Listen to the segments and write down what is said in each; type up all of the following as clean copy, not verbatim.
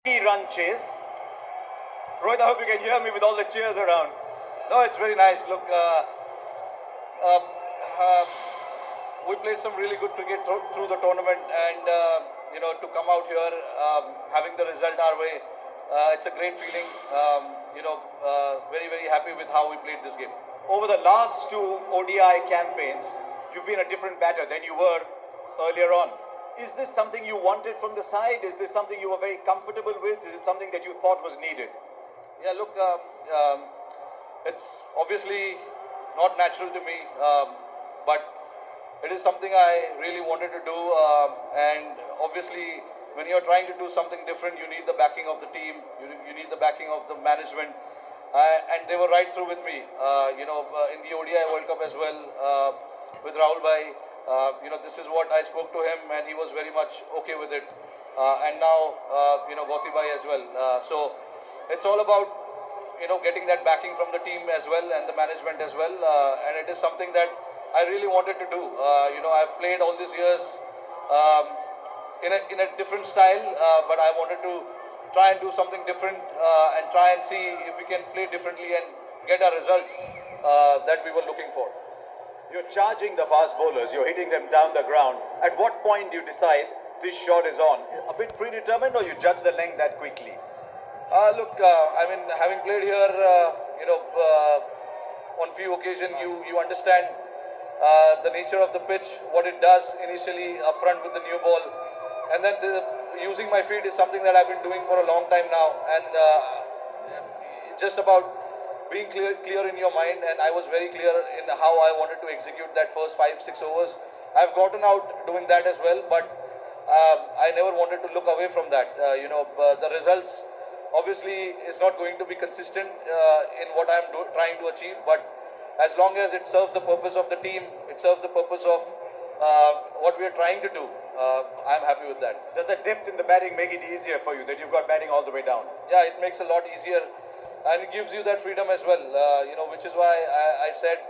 Run chase. Rohit, I hope you can hear me with all the cheers around. No, it's very nice. Look, um, uh, we played some really good cricket through the tournament, and to come out here having the result our way, it's a great feeling. Very very happy with how we played this game. Over the last two ODI campaigns, you've been a different batter than you were earlier on. Is this something you wanted from the side? Is this something you were very comfortable with? Is it something that you thought was needed? Yeah, look, it's obviously not natural to me, but it is something I really wanted to do. And obviously, when you're trying to do something different, you need the backing of the team, you need the backing of the management. And they were right through with me, in the ODI World Cup as well, with Rahul Bhai. This is what I spoke to him, and he was very much okay with it. And now, Gauti Bhai as well. So it's all about, getting that backing from the team as well and the management as well. And it is something that I really wanted to do. I've played all these years in a different style, but I wanted to try and do something different and try and see if we can play differently and get our results that we were looking for. You're charging the fast bowlers, you're hitting them down the ground. At what point do you decide this shot is on? A bit predetermined, or you judge the length that quickly? Look, having played here, on few occasions, you understand the nature of the pitch, what it does initially up front with the new ball, and then using my feet is something that I've been doing for a long time now, and it's just about being clear in your mind, and I was very clear in how I wanted to execute that first 5-6 overs. I've gotten out doing that as well, but I never wanted to look away from that. The results obviously is not going to be consistent in what I'm trying to achieve, but as long as it serves the purpose of the team, it serves the purpose of what we are trying to do, I'm happy with that. Does the depth in the batting make it easier for you, that you've got batting all the way down? Yeah, it makes a lot easier, and it gives you that freedom as well, which is why I said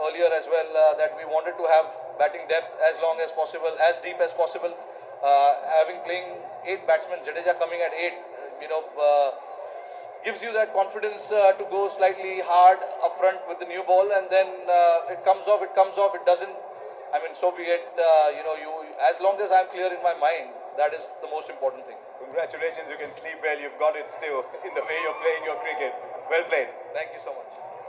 earlier as well that we wanted to have batting depth as long as possible, as deep as possible. Having playing 8 batsmen, Jadeja coming at 8, gives you that confidence to go slightly hard up front with the new ball, and then it comes off, it doesn't. So be it. As long as I'm clear in my mind, that is the most important thing. Congratulations, you can sleep well. You've got it still in the way you're playing your cricket. Well played. Thank you so much.